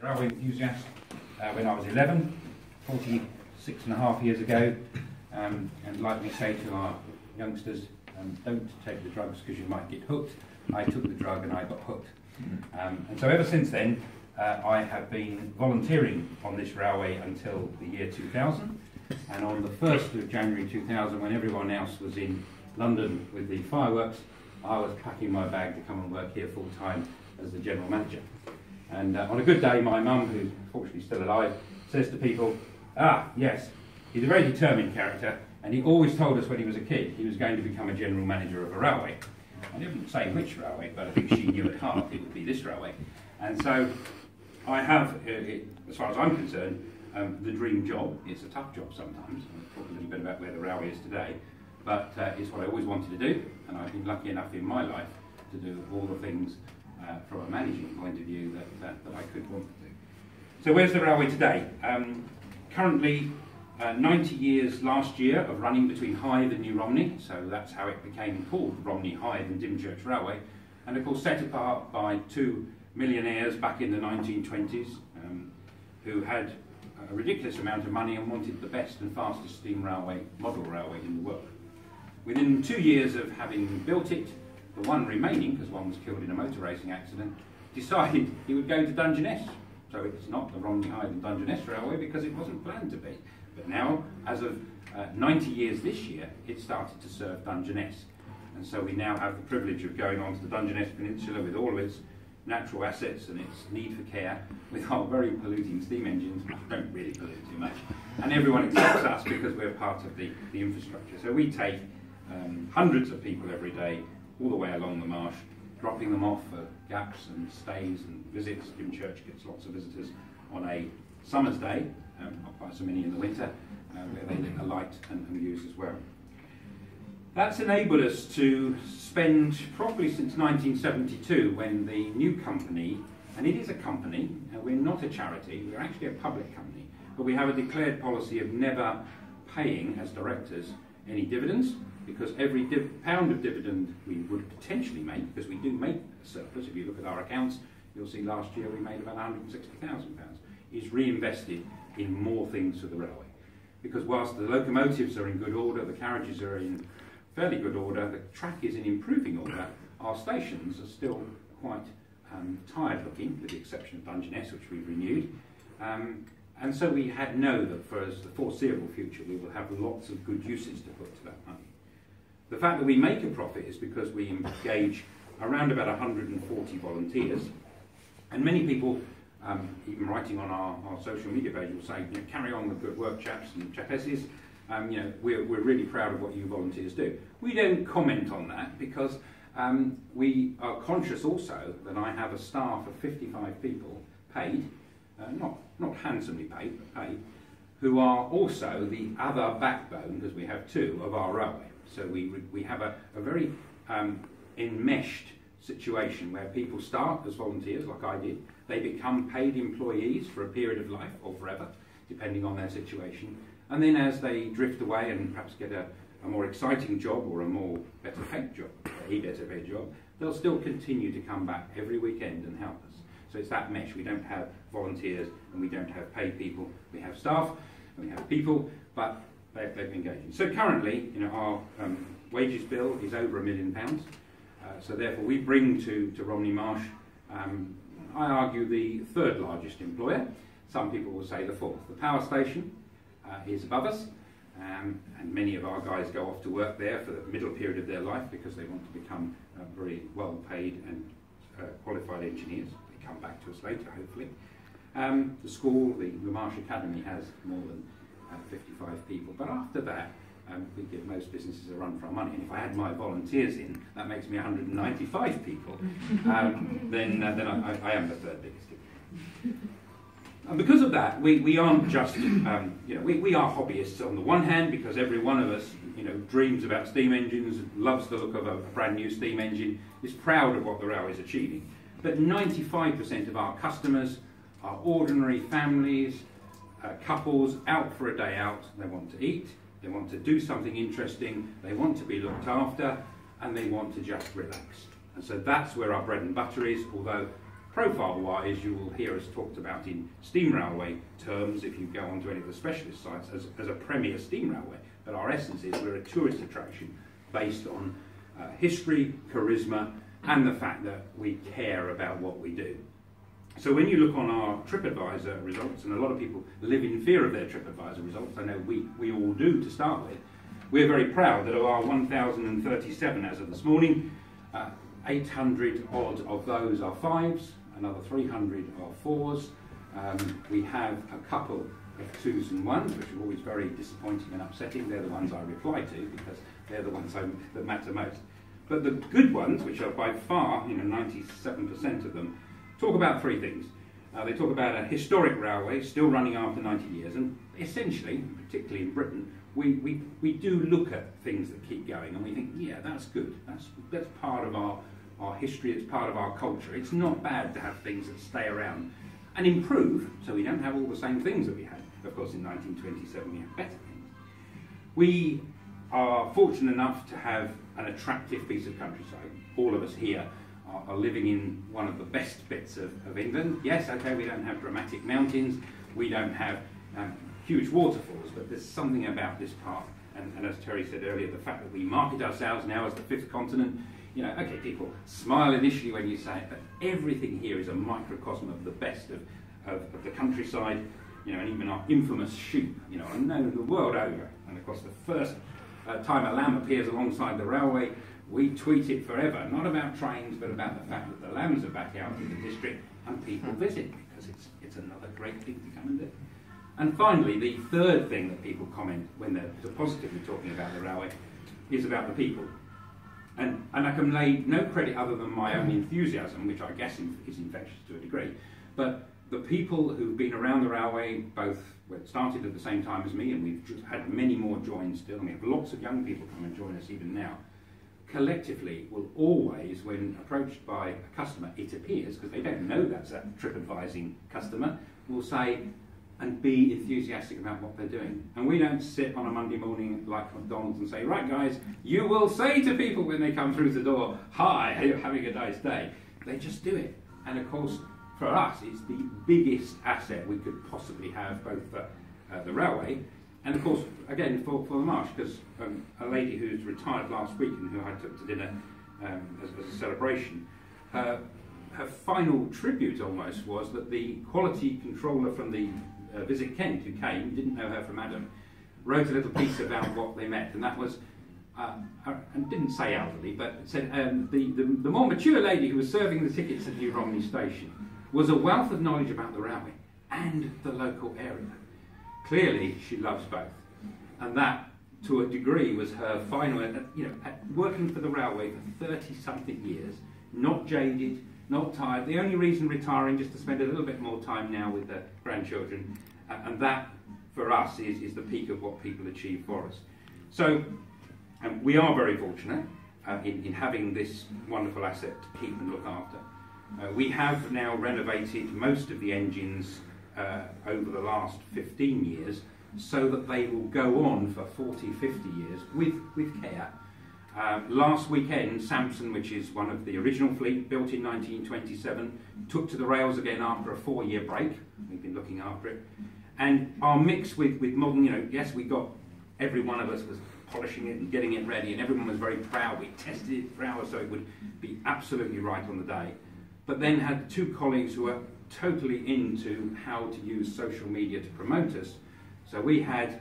railway enthusiast when I was 11, 46 and a half years ago, and like we say to our youngsters, don't take the drugs because you might get hooked. I took the drug and I got hooked. And so ever since then, I have been volunteering on this railway until the year 2000. And on the 1st of January 2000, when everyone else was in London with the fireworks, I was packing my bag to come and work here full time as the general manager. And on a good day, my mum, who's fortunately still alive, says to people, "Ah, yes, he's a very determined character, and he always told us when he was a kid he was going to become a general manager of a railway." I didn't say which railway, but I think she knew at heart it would be this railway. And so I have, as far as I'm concerned, the dream job. It's a tough job sometimes. I'll talk a little bit about where the railway is today, but it's what I always wanted to do, and I've been lucky enough in my life to do all the things from a managing point of view that I could want to do. So where's the railway today? Currently 90 years last year of running between Hythe and New Romney, so that's how it became called Romney, Hythe and Dymchurch Railway, and of course set apart by two millionaires back in the 1920s who had a ridiculous amount of money and wanted the best and fastest steam railway, model railway in the world. Within 2 years of having built it, the one remaining, because one was killed in a motor racing accident, decided he would go to Dungeness. So it's not the Romney, Hythe and Dungeness Railway because it wasn't planned to be. But now, as of 90 years this year, it started to serve Dungeness. And so we now have the privilege of going onto the Dungeness Peninsula with all of its natural assets and its need for care, with our very polluting steam engines, which don't really pollute too much. And everyone accepts us because we're part of the infrastructure. So we take hundreds of people every day, all the way along the marsh, dropping them off for gaps and stays and visits. Dymchurch gets lots of visitors on a summer's day, not quite so many in the winter, where they lit a light and use as well. That's enabled us to spend probably since 1972, when the new company, and it is a company, we're not a charity, we're actually a public company, but we have a declared policy of never paying as directors any dividends, because every pound of dividend we would potentially make, because we do make a surplus, if you look at our accounts, you'll see last year we made about £160,000, is reinvested in more things for the railway. Because whilst the locomotives are in good order, the carriages are in fairly good order, the track is in improving order, our stations are still quite tired looking, with the exception of Dungeness, which we've renewed. And so we know that for the foreseeable future we will have lots of good uses to put to that money. The fact that we make a profit is because we engage around about 140 volunteers, and many people, even writing on our social media page, will say, you know, carry on the good work, chaps and chapesses. You know, we're really proud of what you volunteers do. We don't comment on that because we are conscious also that I have a staff of 55 people paid, not handsomely paid, but paid, who are also the other backbone, because we have two, of our railway. So we have a very enmeshed situation where people start as volunteers, like I did. They become paid employees for a period of life, or forever, depending on their situation. And then as they drift away and perhaps get a more exciting job or a better paid job, they'll still continue to come back every weekend and help us. So it's that mesh. We don't have volunteers and we don't have paid people. We have staff and we have people, but they're engaging. So currently, you know, our wages bill is over £1 million. So therefore we bring to Romney Marsh, I argue, the third largest employer. Some people will say the fourth. The power station is above us, and many of our guys go off to work there for the middle period of their life because they want to become very well paid and qualified engineers. They come back to us later, hopefully. The school, the Marsh Academy, has more than 55 people, but after that we give most businesses a run for our money, and if I add my volunteers in, that makes me 195 people. Then I am the third biggest. And because of that, we aren't just, you know, we are hobbyists on the one hand, because every one of us, you know, dreams about steam engines, loves the look of a brand new steam engine, is proud of what the railway is achieving. But 95% of our customers are ordinary families, couples out for a day out. They want to eat, they want to do something interesting, they want to be looked after, and they want to just relax. And so that's where our bread and butter is, although Profile-wise, you will hear us talked about in steam railway terms, if you go onto any of the specialist sites, as a premier steam railway. But our essence is we're a tourist attraction based on history, charisma, and the fact that we care about what we do. So when you look on our TripAdvisor results, and a lot of people live in fear of their TripAdvisor results, I know we all do to start with, we're very proud that of our 1,037 as of this morning, 800 odd of those are 5s, another 300 are 4s. We have a couple of 2s and 1s, which are always very disappointing and upsetting. They're the ones I reply to because they're the ones that matter most. But the good ones, which are by far, 97% of them, talk about 3 things. They talk about a historic railway still running after 90 years, and essentially, particularly in Britain, we do look at things that keep going, and we think, yeah, that's good. That's part of our history, it's part of our culture. It's not bad to have things that stay around and improve, so we don't have all the same things that we had. Of course, in 1927 we had better things. We are fortunate enough to have an attractive piece of countryside. All of us here are living in one of the best bits of England. Yes, okay, we don't have dramatic mountains, we don't have huge waterfalls, but there's something about this part, and as Terry said earlier, the fact that we market ourselves now as the 5th continent, okay, people smile initially when you say it, but everything here is a microcosm of the best of the countryside, and even our infamous sheep, are known the world over. And of course, the first time a lamb appears alongside the railway, we tweet it forever, not about trains, but about the fact that the lambs are back out in the district and people visit, because it's another great thing to come and do. And finally, the third thing that people comment when they're positively talking about the railway is about the people. And I can lay no credit other than my own enthusiasm, which I guess is infectious to a degree, but the people who've been around the railway, both started at the same time as me, and we've had many more join still, and we have lots of young people come and join us even now, collectively will always, when approached by a customer, it appears, because they don't know that's a TripAdvising customer, will say and be enthusiastic about what they're doing. And we don't sit on a Monday morning like McDonald's and say, right guys, you will say to people when they come through the door, hi, are you having a nice day? They just do it. And of course, for us, it's the biggest asset we could possibly have, both for the railway, and of course, again, for the Marsh, because a lady who's retired last week and who I took to dinner as a celebration, her final tribute almost was that the quality controller from the Visit Kent, who came, didn't know her from Adam, wrote a little piece about what they met, and that was, and didn't say elderly, but said the more mature lady who was serving the tickets at New Romney station was a wealth of knowledge about the railway and the local area. Clearly, she loves both, and that, to a degree, was her final. Working for the railway for 30-something years, not jaded, not tired. The only reason retiring just to spend a little bit more time now with the grandchildren, and that, for us, is the peak of what people achieve for us. So, we are very fortunate in having this wonderful asset to keep and look after. We have now renovated most of the engines over the last 15 years so that they will go on for 40, 50 years with care. Last weekend, Samson, which is one of the original fleet, built in 1927, took to the rails again after a 4-year break. We've been looking after it. And our mix with modern, yes, we got, every one of us was polishing it and getting it ready, and everyone was very proud. We tested it for hours so it would be absolutely right on the day. But then had 2 colleagues who were totally into how to use social media to promote us. So we had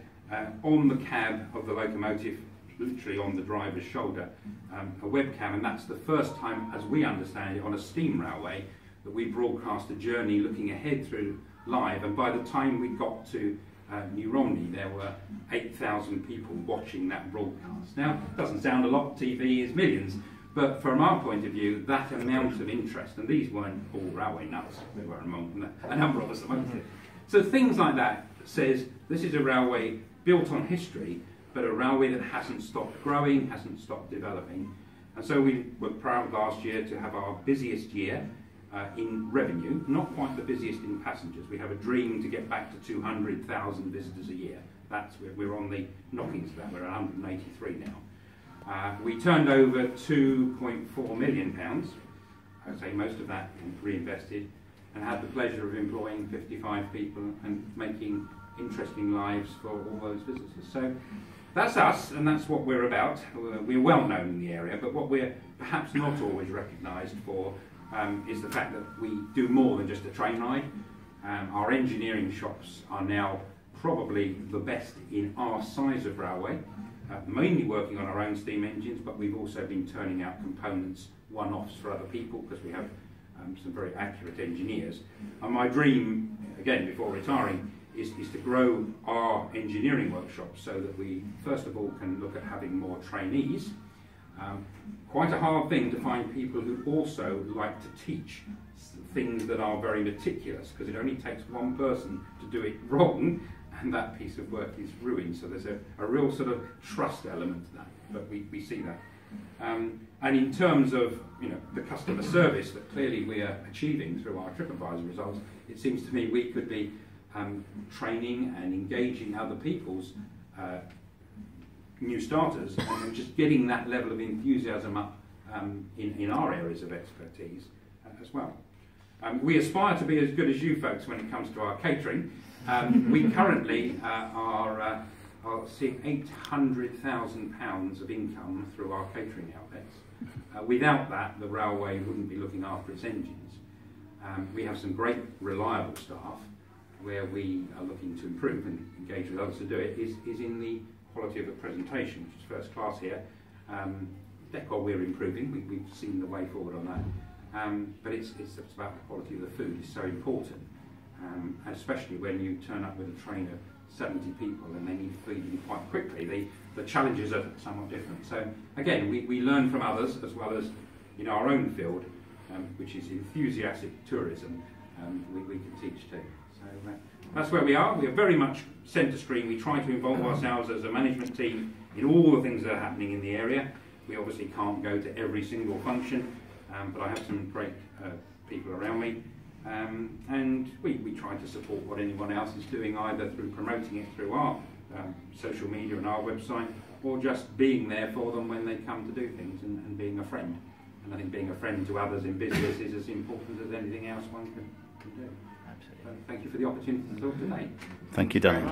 on the cab of the locomotive, literally on the driver's shoulder, a webcam, and that's the first time, as we understand it, on a steam railway that we broadcast a journey looking ahead through live, and by the time we got to New Romney, there were 8,000 people watching that broadcast. Now, it doesn't sound a lot, TV is millions, but from our point of view, that amount of interest, and these weren't all railway nuts, there were a number of us amongst it. So things like that says, this is a railway built on history, but a railway that hasn't stopped growing, hasn't stopped developing. And so we were proud last year to have our busiest year in revenue, not quite the busiest in passengers. We have a dream to get back to 200,000 visitors a year. We're on the knockings of that, we're at 183 now. We turned over £2.4 million, I'd say most of that reinvested, and had the pleasure of employing 55 people and making interesting lives for all those visitors. So that's us, and that's what we're about. We're well known in the area, but what we're perhaps not always recognised for is the fact that we do more than just a train ride. Our engineering shops are now probably the best in our size of railway, mainly working on our own steam engines, but we've also been turning out components, one-offs for other people, because we have some very accurate engineers. And my dream, again, before retiring, is to grow our engineering workshops so that we, first of all, can look at having more trainees. Quite a hard thing to find people who also like to teach things that are very meticulous, because it only takes one person to do it wrong and that piece of work is ruined. So there's a real sort of trust element to that, but we see that. And in terms of the customer service that clearly we are achieving through our TripAdvisor results, it seems to me we could be training and engaging other people's new starters and just getting that level of enthusiasm up in our areas of expertise as well. We aspire to be as good as you folks when it comes to our catering. We currently are seeing £800,000 of income through our catering outlets. Without that, the railway wouldn't be looking after its engines. We have some great reliable staff. Where we are looking to improve and engage with others to do it is in the quality of the presentation, which is first class here. Decor we're improving, we've seen the way forward on that. But it's about the quality of the food is so important, especially when you turn up with a train of 70 people and they need feeding quite quickly. The challenges are somewhat different. So again, we learn from others as well as in our own field, which is enthusiastic tourism, we can teach too. So that's where we are. We are very much centre stream. We try to involve ourselves as a management team in all the things that are happening in the area. We obviously can't go to every single function, but I have some great people around me. And we try to support what anyone else is doing, either through promoting it through our social media and our website, or just being there for them when they come to do things and being a friend. And I think being a friend to others in business is as important as anything else one can do. Absolutely. So thank you for the opportunity to talk today. Thank you, Dan.